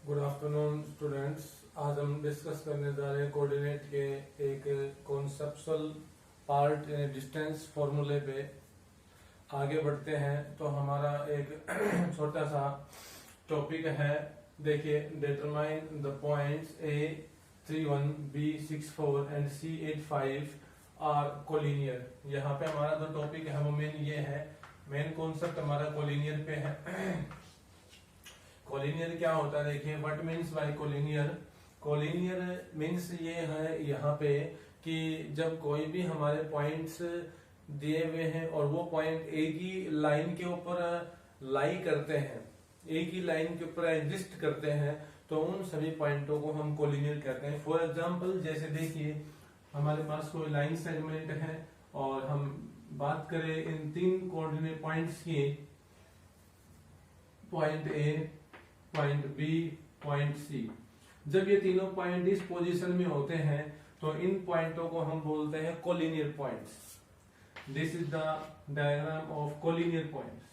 Good afternoon students. आज हम discuss करने जा रहे हैं कोऑर्डिनेट के एक कॉन्सेप्चुअल पार्ट यानी डिस्टेंस फॉर्मूले पे। आगे बढ़ते हैं तो हमारा एक छोटा सा टॉपिक है। देखिए, determine the points A31, B64 and C85 are collinear. यहाँ पे हमारा जो टॉपिक है वो मेन ये है, मेन कॉन्सेप्ट हमारा कोलिनियर पे है। कोलिनियर क्या होता है? देखिए, what means by collinear. Collinear means ये है यहाँ पे कि जब कोई भी हमारे पॉइंट्स दिए हुए हैं और वो पॉइंट एक ही लाइन के ऊपर लाई करते हैं, एक ही लाइन के ऊपर एग्जिस्ट करते हैं, तो उन सभी पॉइंटों को हम कोलिनियर कहते हैं। फॉर एग्जांपल, जैसे देखिए हमारे पास कोई लाइन सेगमेंट है और हम बात करें इन तीन कोऑर्डिनेट पॉइंट्स की, point A, point B, point C. जब ये तीनों पॉइंट इस पोजीशन में होते हैं तो इन पॉइंटों को हम बोलते हैं collinear points. This is the diagram of collinear points.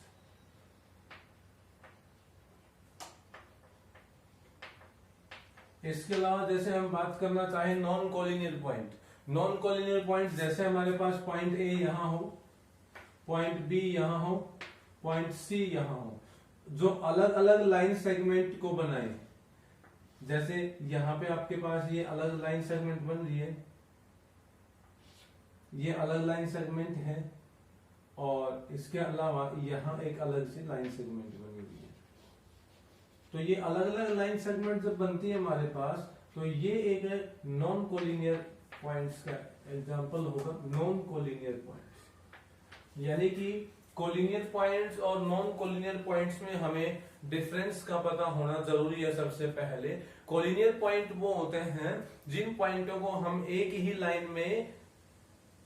इसके अलावा जैसे हम बात करना चाहें non collinear point, non collinear point जैसे हमारे पास पॉइंट ए यहां हो, पॉइंट बी यहां हो, पॉइंट सी यहां हो, जो अलग अलग लाइन सेगमेंट को बनाए। जैसे यहां पे आपके पास ये अलग लाइन सेगमेंट बन रही है, ये अलग लाइन सेगमेंट है, और इसके अलावा यहां एक अलग से लाइन सेगमेंट बनी हुई है। तो ये अलग अलग लाइन सेगमेंट जब बनती है हमारे पास, तो ये एक नॉन कोलिनियर पॉइंट्स का एग्जांपल होगा। नॉन कोलिनियर पॉइंट्स यानी कि कोलिनियर पॉइंट्स और नॉन कोलिनियर पॉइंट्स में हमें डिफरेंस का पता होना जरूरी है। सबसे पहले कोलिनियर पॉइंट वो होते हैं जिन पॉइंटों को हम एक ही लाइन में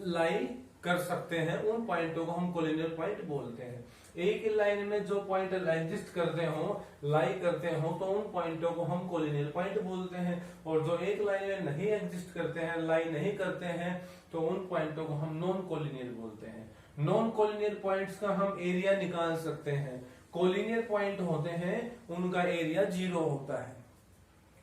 लाई कर सकते हैं, उन पॉइंटों को हम कोलिनियर पॉइंट बोलते हैं। एक ही लाइन में जो पॉइंट एग्जिस्ट करते हो, लाई करते हो, तो उन पॉइंटों को हम कोलिनियर पॉइंट बोलते हैं। और जो एक लाइन में नहीं एग्जिस्ट करते हैं, लाई नहीं करते हैं, तो उन पॉइंटों को हम नॉन कोलिनियर बोलते हैं। नॉन कोलिनियर पॉइंट्स का हम एरिया निकाल सकते हैं। कोलिनियर पॉइंट होते हैं उनका एरिया 0 होता है।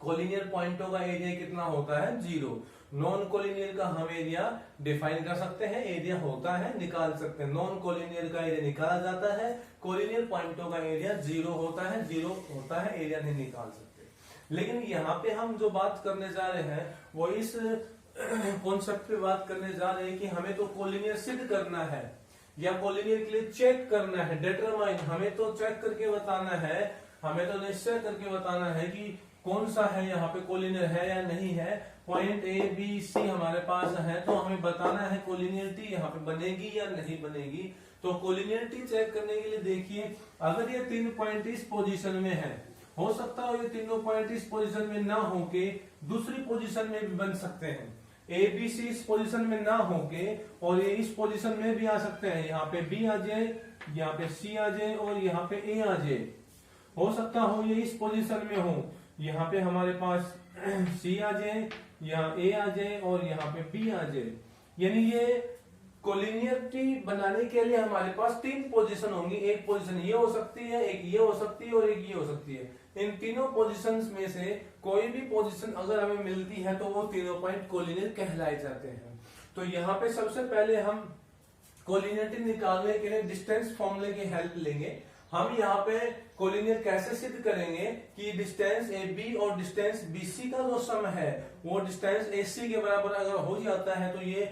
कोलिनियर पॉइंटों का एरिया कितना होता है? 0। नॉन कोलिनियर का हम एरिया डिफाइन कर सकते हैं, एरिया होता है, निकाल सकते हैं। नॉन कोलिनियर का एरिया निकाला जाता है, कोलिनियर पॉइंटों का एरिया 0 होता है, 0 होता है, एरिया नहीं निकाल सकते। लेकिन यहाँ पे हम जो बात करने जा रहे हैं वो इस कॉन्सेप्ट पे बात करने जा रहे हैं कि हमें तो कोलिनियर सिद्ध करना है या कोलिनियर के लिए चेक करना है। डिटरमाइन, हमें तो चेक करके बताना है, हमें तो निश्चय करके बताना है कि कौन सा है यहाँ पे कोलिनियर है या नहीं है। पॉइंट ए बी सी हमारे पास है, तो हमें बताना है कोलिनियरिटी यहाँ पे बनेगी या नहीं बनेगी। तो कोलिनियरिटी चेक करने के लिए देखिए, अगर ये तीन पॉइंट इस पोजीशन में है, हो सकता हो ये तीनों पॉइंट इस पोजीशन में ना होके दूसरी पोजीशन में भी बन सकते हैं। ए बी सी इस पोजीशन में ना होके और ये इस पोजीशन में भी आ सकते हैं। यहाँ पे बी आ जाए, यहाँ पे सी आ जाए और यहाँ पे ए आ जाए। हो सकता हो ये इस पोजीशन में हो, यहाँ पे हमारे पास सी आ जाए, यहाँ ए आ जाए और यहाँ पे बी आ जाए। यानी ये कोलिनियरिटी बनाने के लिए हमारे पास तीन पोजीशन होंगी। एक पोजीशन ये हो सकती है, एक ये हो सकती है और एक ये हो सकती है। इन तीनों पोजीशंस में से कोई भी पोजीशन अगर हमें मिलती है तो वो तीनों पॉइंट कोलिनियर कहलाए जाते हैं। तो यहाँ पे सबसे पहले हम कोलिनियरिटी निकालने के लिए डिस्टेंस फॉर्मूले की हेल्प लेंगे। हम यहाँ पे कोलिनियर कैसे सिद्ध करेंगे कि डिस्टेंस ए बी और डिस्टेंस बी सी का जो सम है वो डिस्टेंस ए सी के बराबर अगर हो जाता है तो ये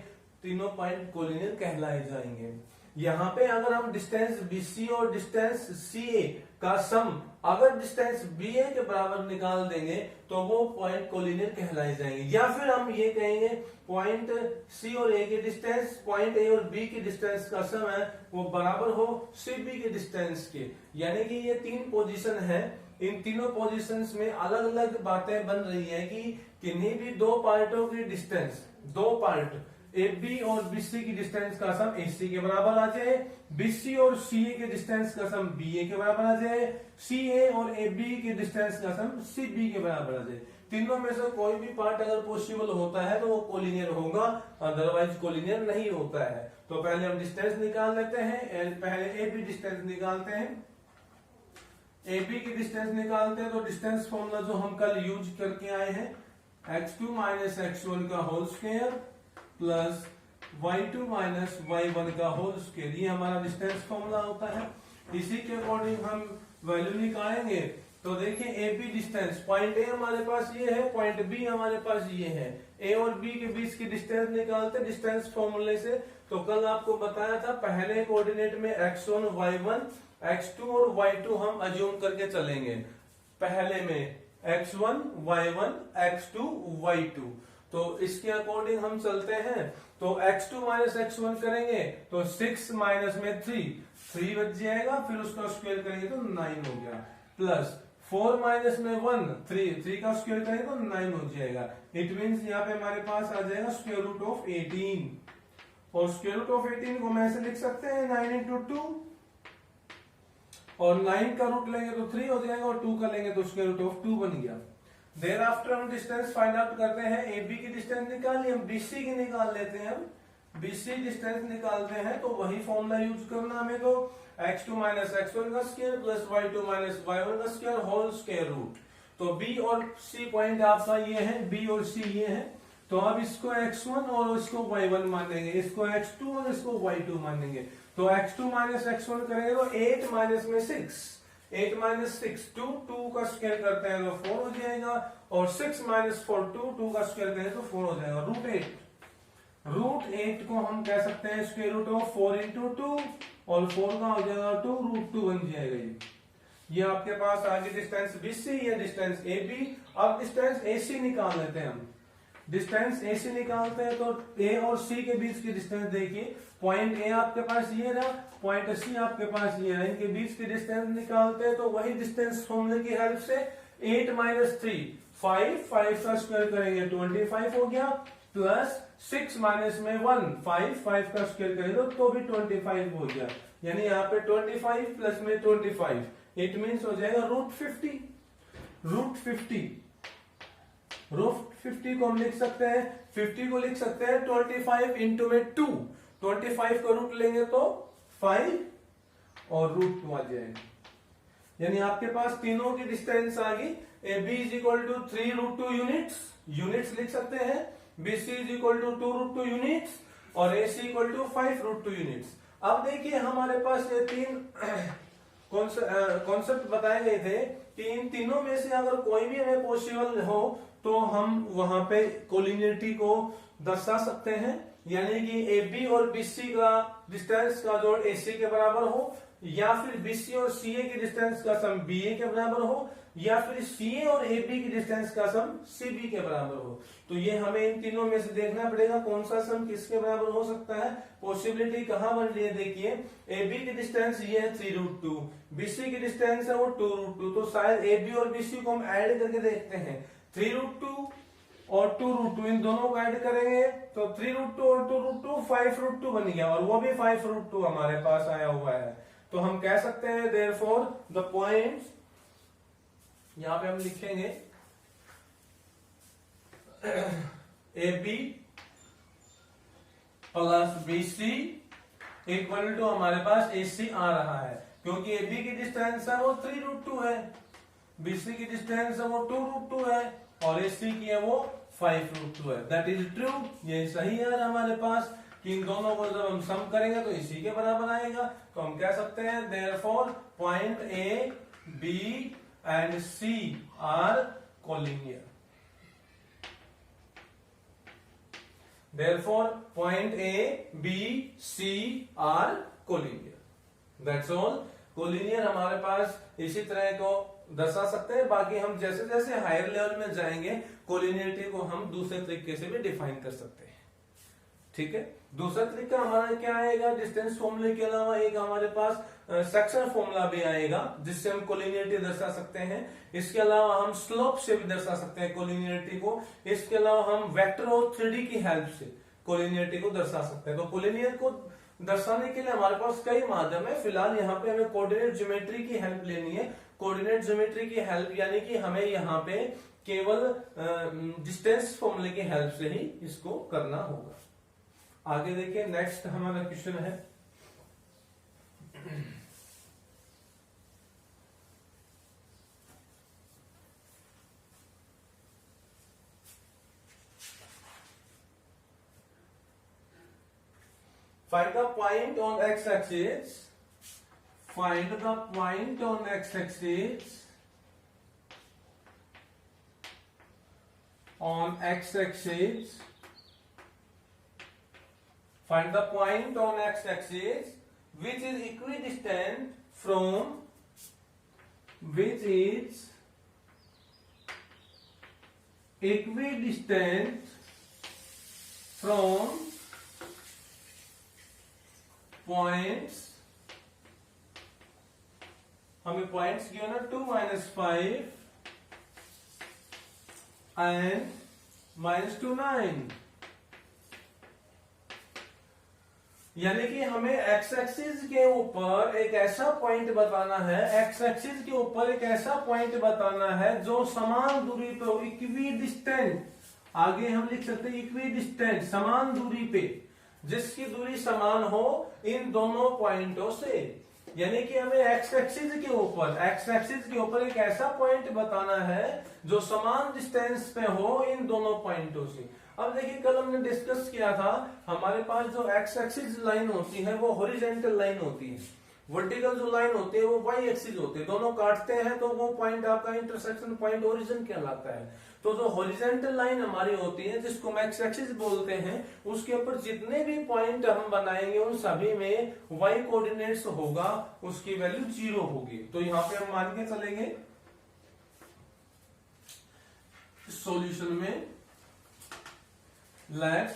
तीनों पॉइंट कोलिनियर कहलाए जाएंगे। यहाँ पे अगर हम डिस्टेंस BC और डिस्टेंस CA का सम अगर डिस्टेंस BA के बराबर निकाल देंगे तो वो पॉइंट कोलिनियर कहलाए जाएंगे। या फिर हम ये कहेंगे पॉइंट C और A के डिस्टेंस, पॉइंट A और B के डिस्टेंस का सम है वो बराबर हो CB के डिस्टेंस के। यानी कि ये तीन पोजीशन है, इन तीनों पोजीशंस में अलग अलग बातें बन रही है कि किन्हीं भी दो पार्टों की डिस्टेंस, दो पार्ट AB और BC की डिस्टेंस का सम AC के बराबर आ जाए, BC और CA के डिस्टेंस का सम BA के बराबर आ जाए, CA और AB के डिस्टेंस का सम CB के बराबर आ जाए। तीनों में से कोई भी पार्ट अगर पॉसिबल होता है तो वो कोलिनियर होगा, अदरवाइज कोलिनियर नहीं होता है। तो पहले हम डिस्टेंस निकाल लेते हैं, पहले AB डिस्टेंस निकालते हैं। ए बी की डिस्टेंस निकालते हैं, तो डिस्टेंस फॉर्मूला जो हम कल यूज करके आए हैं, x2 माइनस x1 का whole square plus y2 minus y1 का होल स्क्वायर, ये हमारा डिस्टेंस फॉर्मूला होता है। इसी के अकॉर्डिंग हम वैल्यू निकालेंगे। तो देखिए A B distance, point A हमारे पास ये है, पॉइंट बी हमारे पास ये है, ए और बी के बीच की डिस्टेंस निकालते डिस्टेंस फॉर्मूले से। तो कल आपको बताया था पहले कोऑर्डिनेट में x1 y1 x2 और y2 हम अज्यूम करके चलेंगे, पहले में x1 y1 x2 y2। तो इसके अकॉर्डिंग हम चलते हैं। तो x2 माइनस x1 करेंगे तो 6 माइनस में 3 बच जाएगा, फिर उसका स्क्वायर करेंगे तो 9 हो गया, प्लस 4 माइनस में 1 3 का स्क्वायर करेंगे तो 9 हो जाएगा। इट मीन्स यहाँ पे हमारे पास आ जाएगा स्क्वायर रूट ऑफ 18, और स्क्वायर रूट ऑफ 18 को हम ऐसे लिख सकते हैं 9 इंटू 2, और 9 का रूट लेंगे तो 3 हो जाएगा, और 2 का लेंगे तो स्क्वायर रूट ऑफ 2 बन गया। देयर आफ्टर हम डिस्टेंस फाइंड आउट करते हैं। ए बी की डिस्टेंस निकाली, हम बीसी की निकाल लेते हैं। हम बीसी डिस्टेंस निकालते हैं तो वही फॉर्मूला यूज करना हमें, तो x2 माइनस x1 का square plus y2 minus y1 का स्क्वायर होल स्क्वायर रूट। तो b और c पॉइंट आपका ये है, b और c ये है। तो अब इसको x1 और इसको y1 मानेंगे, इसको x2 और इसको y2 मानेंगे। तो x2 माइनस x1 करेंगे तो 8 माइनस में 6, 8 माइनस 6 2 का स्क्वायर करते हैं तो 4 हो जाएगा, और 6 माइनस 4 2 का स्क्वायर करें तो 4 हो जाएगा, रूट 8 को हम कह सकते हैं स्क्वायर रूट ऑफ 4 इंटू 2, और 4 का हो जाएगा 2 रूट 2 बन जाएगा। ये आपके पास आगे डिस्टेंस BC, ये डिस्टेंस AB। अब डिस्टेंस AC निकाल लेते हैं हम। डिस्टेंस AC निकालते हैं तो A और C के बीच की डिस्टेंस देखिए, पॉइंट A आपके पास ये रहा, पॉइंट C आपके पास ये है, इनके बीच की डिस्टेंस निकालते हैं तो वही डिस्टेंस फॉर्मूले की हेल्प से 8 माइनस 3 5 का स्क्वायर करेंगे 25 हो गया, प्लस 6 माइनस में 1 5 का स्क्वायर करेंगे तो भी 25 हो गया, यानी यहाँ पे 25 प्लस में 25, इट मीन्स हो जाएगा रूट 50। रूट 50 को हम लिख सकते हैं, 50 को लिख सकते हैं 25 इंटू में 2, 25 का रूट लेंगे तो 5 और रूट 2 आ जाएगा, यानी आपके पास तीनों की डिस्टेंस आ गई। A B is equal to 3 root 2 units लिख सकते हैं, B C is equal to 2 root 2 units, और A C equal to 5 root 2 units. अब देखिए हमारे पास ये तीन कॉन्सेप्ट बताए गए थे कि इन तीनों में से अगर कोई भी हमें पॉसिबल हो तो हम वहां पे कोलिनियरिटी को दर्शा सकते हैं, यानी कि ए बी और बी सी का डिस्टेंस का जोड़ ए सी के बराबर हो, या फिर BC और CA की डिस्टेंस का सम BA के बराबर हो, या फिर CA और AB की डिस्टेंस का सम CB के बराबर हो। तो ये हमें इन तीनों में से देखना पड़ेगा कौन सा सम किसके बराबर हो सकता है। पॉसिबिलिटी कहां बन रही है, देखिए AB की डिस्टेंस ये है 3 रूट 2, BC की डिस्टेंस है वो 2 रूट 2, तो शायद AB और BC को हम ऐड करके देखते हैं, 3 रूट 2 और 2 रूट 2 इन दोनों को ऐड करेंगे तो 3 रूट 2 और 2 रूट 2 5 रूट 2 बन गया, और वो भी 5 रूट 2 हमारे पास आया हुआ है। तो हम कह सकते हैं देयरफॉर द पॉइंट्स, यहां पे हम लिखेंगे AB plus BC equal to हमारे पास AC आ रहा है, क्योंकि AB की डिस्टेंस है वो 3 रूट 2 है, BC की डिस्टेंस है वो 2 रूट 2 है, और AC की है वो 5 रूट 2 है। दैट इज ट्रू, ये सही है हमारे पास कि इन दोनों को जब हम सम करेंगे तो इसी के बराबर आएगा। तो हम कह सकते हैं therefore point A, B and C are collinear. Therefore, point A, B, C are collinear. That's all. Collinear हमारे पास इसी तरह को दर्शा सकते हैं। बाकी हम जैसे जैसे हायर लेवल में जाएंगे कोलिनियरिटी को हम दूसरे तरीके से भी डिफाइन कर सकते हैं। ठीक है, दूसरा तरीका हमारा क्या आएगा, डिस्टेंस फॉर्मूले के अलावा एक हमारे पास सेक्शन फॉर्मूला भी आएगा जिससे हम कोलिनियरिटी दर्शा सकते हैं। इसके अलावा हम स्लोप से भी दर्शा सकते हैं कोलिनियरिटी को। इसके अलावा हम वेक्टर और 3D की हेल्प से कोलिनियरिटी को दर्शा सकते हैं। तो कोलिनियर को दर्शाने के लिए हमारे पास कई माध्यम है। फिलहाल यहाँ पे हमें कोऑर्डिनेट ज्योमेट्री की हेल्प लेनी है। कोऑर्डिनेट ज्योमेट्री की हेल्प यानी कि हमें यहाँ पे केवल डिस्टेंस फॉर्मूले की हेल्प से ही इसको करना होगा। आगे देखिए, नेक्स्ट हमारा क्वेश्चन है Find the point on x-axis. Find the point on x-axis. On x-axis. Find the point on x-axis which is equidistant from points. हमें पॉइंट्स गिवन है 2 - 5 and -2 9. यानी कि हमें एक्स एक्सिस के ऊपर एक ऐसा पॉइंट बताना है, एक्स एक्सिस के ऊपर एक ऐसा पॉइंट बताना है जो समान दूरी पे हो, इक्विडिस्टेंट. आगे हम लिख सकते हैं इक्विडिस्टेंट, समान दूरी पे, जिसकी दूरी समान हो इन दोनों पॉइंटों से. यानी कि हमें एक्स एक्सिस के ऊपर एक ऐसा पॉइंट बताना है जो समान डिस्टेंस पे हो इन दोनों पॉइंटों से. अब देखिए, कल हमने डिस्कस किया था, हमारे पास जो एक्स एक्सिस लाइन होती है वो हॉरिजॉन्टल लाइन होती है, वर्टिकल जो लाइन होती है वो वाई एक्सिस होती है. दोनों काटते हैं तो वो पॉइंट आपका इंटरसेक्शन पॉइंट ओरिजिन कहलाता है. तो जो हॉरिजॉन्टल लाइन हमारी होती है जिसको हम एक्स एक्सिस बोलते हैं, उसके ऊपर जितने भी पॉइंट हम बनाएंगे उन सभी में वाई कोऑर्डिनेट्स होगा, उसकी वैल्यू 0 होगी. तो यहां पे हम मान के चलेंगे सॉल्यूशन में, let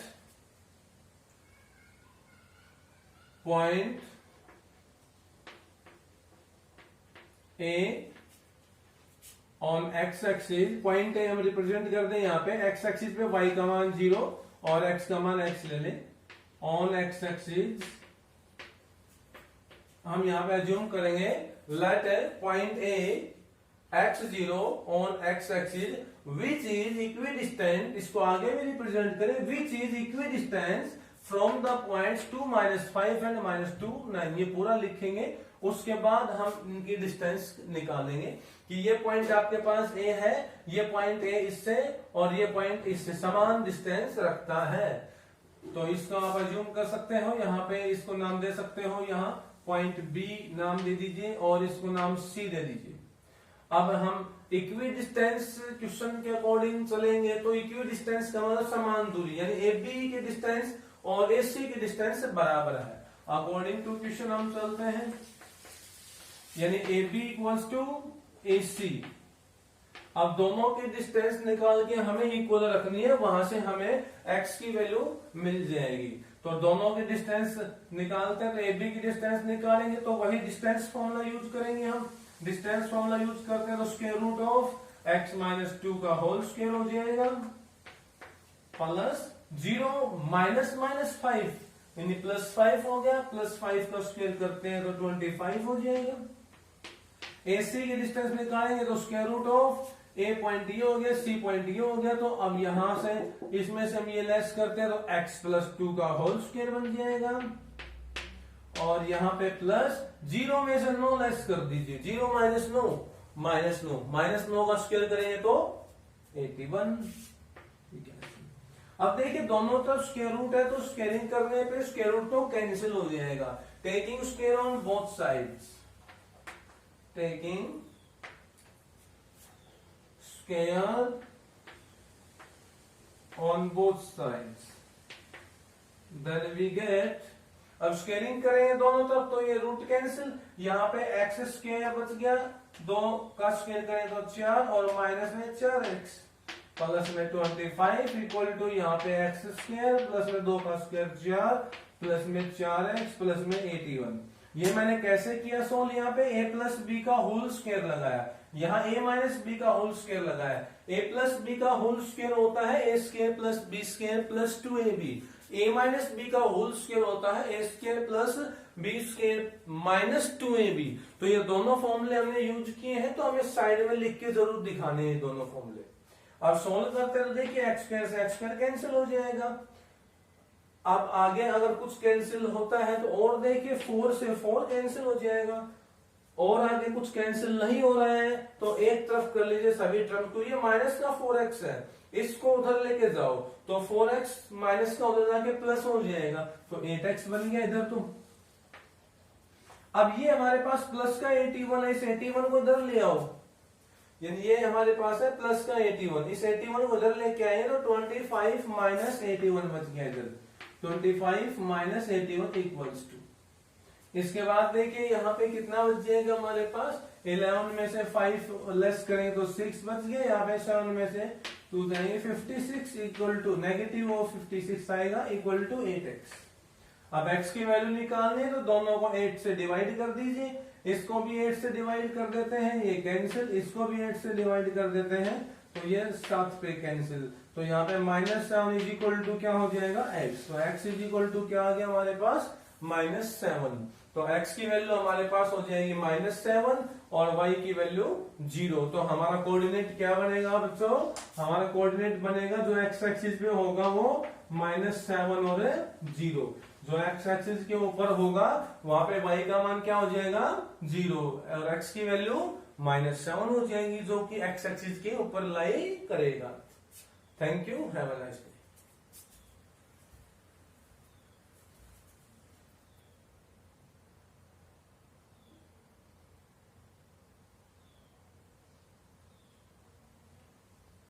point A on x axis, point A हम रिप्रेजेंट कर दें यहाँ पे x एक्सिस पे y का मान 0 और x का मान x ले लें. ऑन x एक्सिस हम यहाँ पे अज्यूम करेंगे let point A x0 on x axis which is equidistant, इसको आगे भी रिप्रेजेंट करें, which is equidistant from the points 2 - 5 and -2 9. ये पूरा लिखेंगे. उसके बाद हम इनकी डिस्टेंस निकालेंगे कि ये पॉइंट आपके पास ए है, ये पॉइंट ए इससे और ये पॉइंट इससे समान डिस्टेंस रखता है. तो इसको आप अज्यूम कर सकते हो, यहाँ पे इसको नाम दे सकते हो, यहाँ पॉइंट बी नाम दे दीजिए और इसको नाम सी दे दीजिए. अब हम इक्विडिस्टेंस क्वेश्चन के अकॉर्डिंग चलेंगे तो इक्विडिस्टेंस का मतलब समान दूरी, यानी ए बी की डिस्टेंस और ए सी की डिस्टेंस बराबर है. अकॉर्डिंग टू क्वेश्चन हम चलते हैं, यानी ए बी इक्वल्स टू ए सी. अब दोनों की डिस्टेंस निकाल के हमें इक्वल रखनी है, वहां से हमें एक्स की वैल्यू मिल जाएगी. तो दोनों की डिस्टेंस निकालते हैं तो ए बी की डिस्टेंस निकालेंगे तो वही डिस्टेंस फॉर्मूला यूज करेंगे. हम डिस्टेंस फॉर्मूला यूज करते हैं तो स्क्वायर रूट ऑफ x - 2 का होल स्क्वायर हो जाएगा प्लस 0 -5 यानी +5 हो गया, +5 का स्क्वायर करते हैं तो 25 हो जाएगा. AC की डिस्टेंस निकालेंगे तो square root of A point ये हो गया, C पॉइंट ये हो गया. तो अब यहां से इसमें से हम ये लेस करते हैं तो x + 2 का होल स्क्वायर बन जाएगा और यहाँ पे प्लस 0 में से 9 लेस कर दीजिए, 0 - 9 -9 का स्क्वायर करेंगे तो 81. अब देखिए दोनों तरफ स्क्वायर रूट है तो स्क्वायरिंग करने पे स्क्वायर रूट तो कैंसिल हो जाएगा. Taking square on both sides, taking square on both sides then we get. अब स्केलिंग करेंगे दोनों तरफ तो ये रूट कैंसिल, यहाँ पे एक्स स्क्वायर बच गया, 2 का स्क्वायर करें तो 4 और माइनस में 4x प्लस में 25 इक्वल टू यहाँ पे एक्स स्क्वायर प्लस में 2 का स्क्वायर 4 प्लस में 4x प्लस में 81. ये मैंने कैसे किया सोल्व, यहाँ पे a + b का होल स्क्वायर लगाया, यहाँ a - b का होल स्क्वायर लगाया. a + b का होल स्क्वायर होता है a² + b² + 2ab. a - b का होल स्क्वायर होता है a² + b² - 2ab. तो ये दोनों फॉर्मूले हमने यूज किए हैं तो हमें साइड में लिख के जरूर दिखाने हैं दोनों फॉर्मूले. अब सोल्व करते हैं तो देखिए x² से x² कैंसिल हो जाएगा. अब आगे अगर कुछ कैंसिल होता है तो और देखिए 4 से 4 कैंसिल हो जाएगा और आगे कुछ कैंसिल नहीं हो रहा है तो एक तरफ कर लीजिए सभी टर्म को. ये -4x है इसको उधर लेके जाओ तो 4x माइनस का उधर जाके प्लस हो जाएगा, तो 8x बन गया इधर। तो अब ये हमारे पास प्लस का 81 है, इस 81 को इधर ले आओ, यानी ये हमारे पास है प्लस का 81, इस 81 को इधर लेके आए तो 25 माइनस 81 बच गया इधर, 25 माइनस 81 इक्वल्स टू। इसके बाद देखिए यहाँ पे कितना बच जाएगा हमारे पास, 11 में से 5 लेस करेंगे तो 6 बच गया, यहाँ पे 7 में से 2 जाएंगे, 56 इक्वल टू नेगेटिव 56 आएगा इक्वल टू 8x। अब x की वैल्यू निकालनी है तो दोनों को 8 से डिवाइड कर दीजिए, इसको भी 8 से डिवाइड कर देते हैं, ये कैंसिल, इसको भी 8 से डिवाइड कर देते हैं, तो ये 7 पे कैंसिल, तो यहाँ पे -7 इज इक्वल टू क्या हो जाएगा x, तो x इज इक्वल टू क्या आ गया हमारे पास -7, तो x की वैल्यू हमारे पास हो जाएगी -7 और y की वैल्यू 0। तो हमारा कोऑर्डिनेट क्या बनेगा बच्चों, हमारा कोऑर्डिनेट बनेगा जो x एक्सिस पे होगा वो -7 और 0, जो x एक्सिस के ऊपर होगा वहां पे y का मान क्या हो जाएगा 0 और x की वैल्यू -7 हो जाएगी, जो कि x एक्सिस के ऊपर लाई करेगा। Thank you, have a nice day.